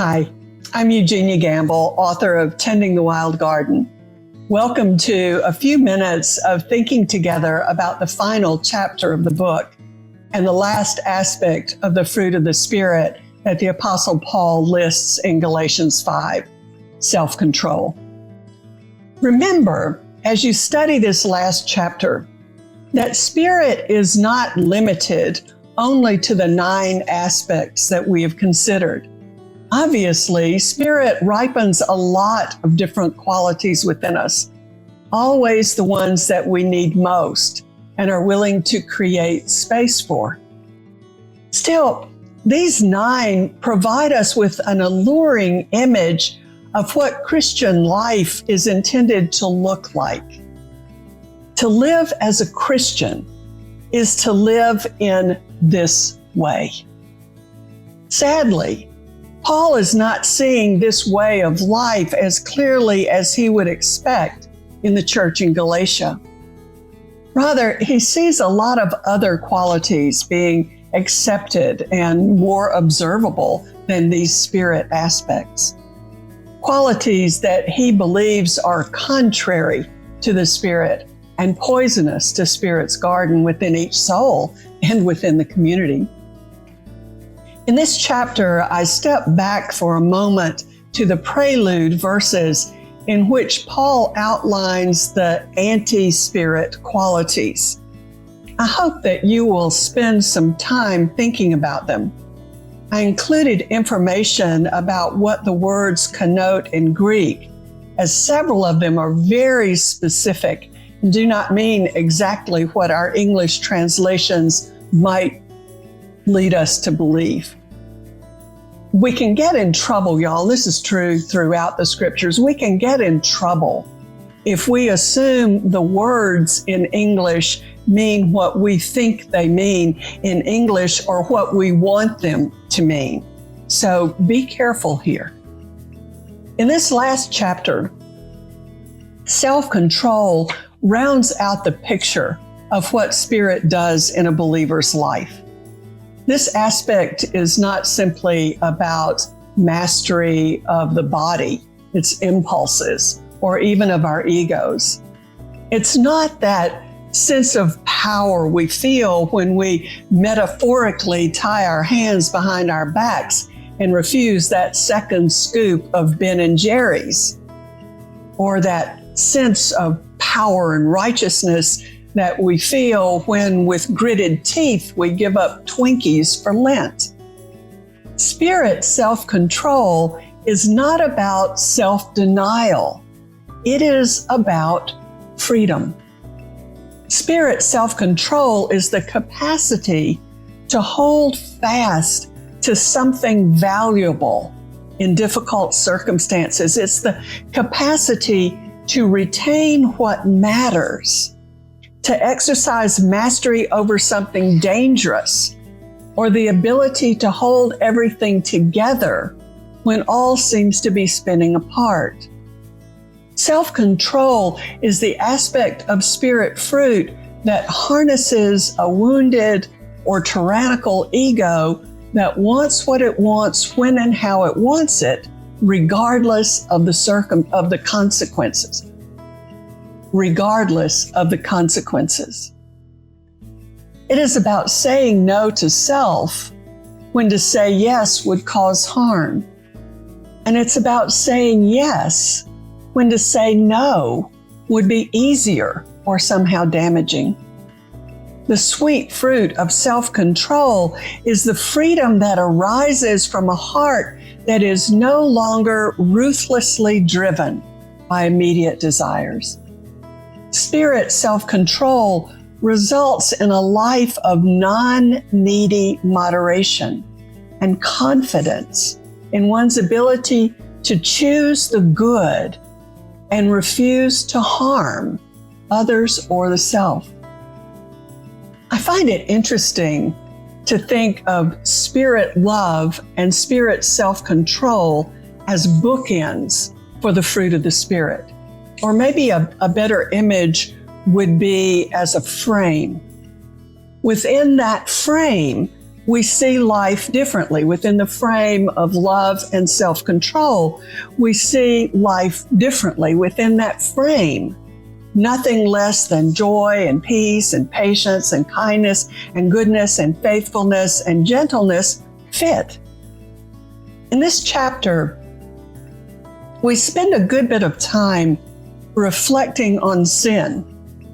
Hi, I'm Eugenia Gamble, author of Tending the Wild Garden. Welcome to a few minutes of thinking together about the final chapter of the book and the last aspect of the fruit of the Spirit that the Apostle Paul lists in Galatians 5, self-control. Remember, as you study this last chapter, that Spirit is not limited only to the 9 aspects that we have considered. Obviously, Spirit ripens a lot of different qualities within us, always the ones that we need most and are willing to create space for. Still, these 9 provide us with an alluring image of what Christian life is intended to look like. To live as a Christian is to live in this way. Sadly, Paul is not seeing this way of life as clearly as he would expect in the church in Galatia. Rather, he sees a lot of other qualities being accepted and more observable than these Spirit aspects. Qualities that he believes are contrary to the Spirit and poisonous to Spirit's garden within each soul and within the community. In this chapter, I step back for a moment to the prelude verses in which Paul outlines the anti-Spirit qualities. I hope that you will spend some time thinking about them. I included information about what the words connote in Greek, as several of them are very specific and do not mean exactly what our English translations might lead us to believe. We can get in trouble, y'all. This is true throughout the scriptures. We can get in trouble if we assume the words in English mean what we think they mean in English or what we want them to mean. So be careful here. In this last chapter, self-control rounds out the picture of what Spirit does in a believer's life. This aspect is not simply about mastery of the body, its impulses, or even of our egos. It's not that sense of power we feel when we metaphorically tie our hands behind our backs and refuse that second scoop of Ben & Jerry's, or that sense of power and righteousness that we feel when with gritted teeth we give up Twinkies for Lent. Spirit self-control is not about self-denial. It is about freedom. Spirit self-control is the capacity to hold fast to something valuable in difficult circumstances. It's the capacity to retain what matters, to exercise mastery over something dangerous, or the ability to hold everything together when all seems to be spinning apart. Self-control is the aspect of Spirit fruit that harnesses a wounded or tyrannical ego that wants what it wants when and how it wants it, regardless of the consequences. Regardless of the consequences. It is about saying no to self when to say yes would cause harm. And it's about saying yes when to say no would be easier or somehow damaging. The sweet fruit of self-control is the freedom that arises from a heart that is no longer ruthlessly driven by immediate desires. Spirit self-control results in a life of non-needy moderation and confidence in one's ability to choose the good and refuse to harm others or the self. I find it interesting to think of Spirit love and Spirit self-control as bookends for the fruit of the Spirit. Or maybe a better image would be as a frame. Within that frame, we see life differently. Within the frame of love and self-control, we see life differently within that frame. Nothing less than joy and peace and patience and kindness and goodness and faithfulness and gentleness fit. In this chapter, we spend a good bit of time reflecting on sin,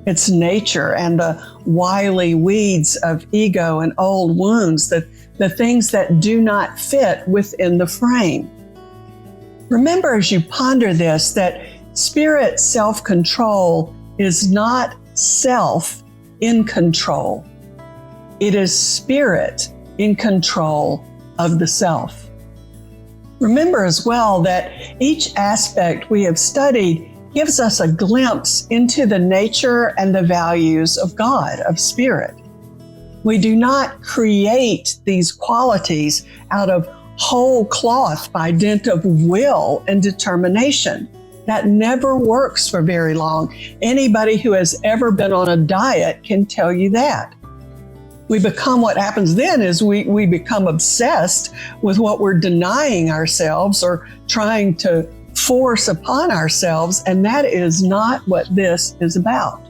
its nature, and the wily weeds of ego and old wounds, the things that do not fit within the frame. Remember as you ponder this that spirit self-control is not self in control. It is spirit in control of the self. Remember as well that each aspect we have studied gives us a glimpse into the nature and the values of God, of spirit. We do not create these qualities out of whole cloth by dint of will and determination. That never works for very long. Anybody who has ever been on a diet can tell you that. What happens then is we become obsessed with what we're denying ourselves or trying to force upon ourselves, and that is not what this is about.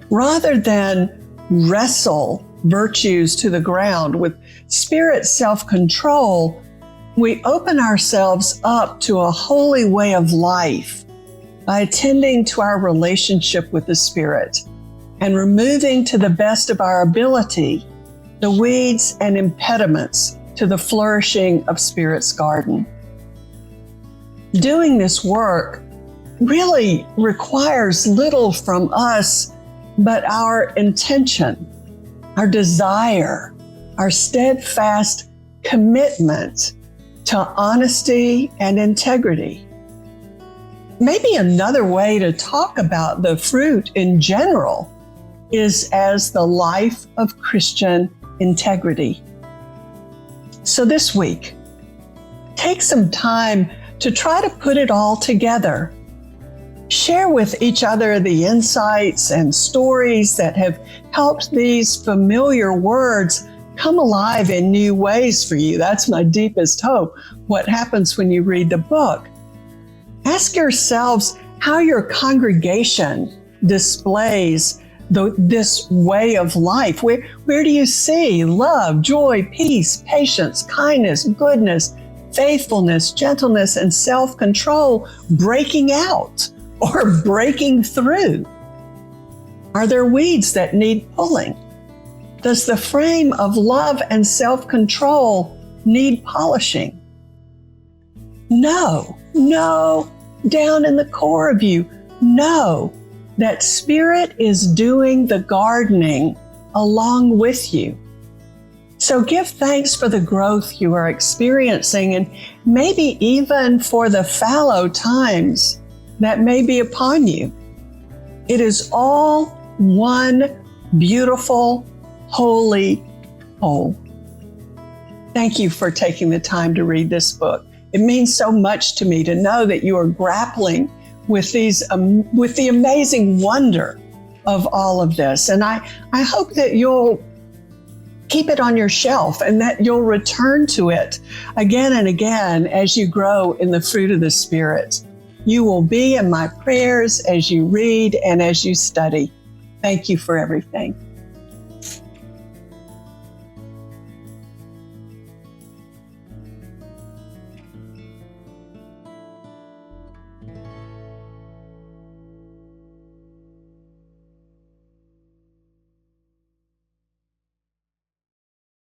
Rather than wrestle virtues to the ground with spirit self-control, we open ourselves up to a holy way of life by attending to our relationship with the Spirit and removing to the best of our ability the weeds and impediments to the flourishing of Spirit's garden. Doing this work really requires little from us but our intention, our desire, our steadfast commitment to honesty and integrity. Maybe another way to talk about the fruit in general is as the life of Christian integrity. So this week, take some time to try to put it all together. Share with each other the insights and stories that have helped these familiar words come alive in new ways for you. That's my deepest hope. What happens when you read the book? Ask yourselves how your congregation displays this way of life. Where do you see love, joy, peace, patience, kindness, goodness, faithfulness, gentleness, and self-control breaking out or breaking through? Are there weeds that need pulling? Does the frame of love and self-control need polishing? No, down in the core of you, know that Spirit is doing the gardening along with you. So give thanks for the growth you are experiencing and maybe even for the fallow times that may be upon you. It is all one beautiful, holy whole. Thank you for taking the time to read this book. It means so much to me to know that you are grappling with the amazing wonder of all of this. And I hope that you'll keep it on your shelf and that you'll return to it again and again as you grow in the fruit of the Spirit. You will be in my prayers as you read and as you study. Thank you for everything.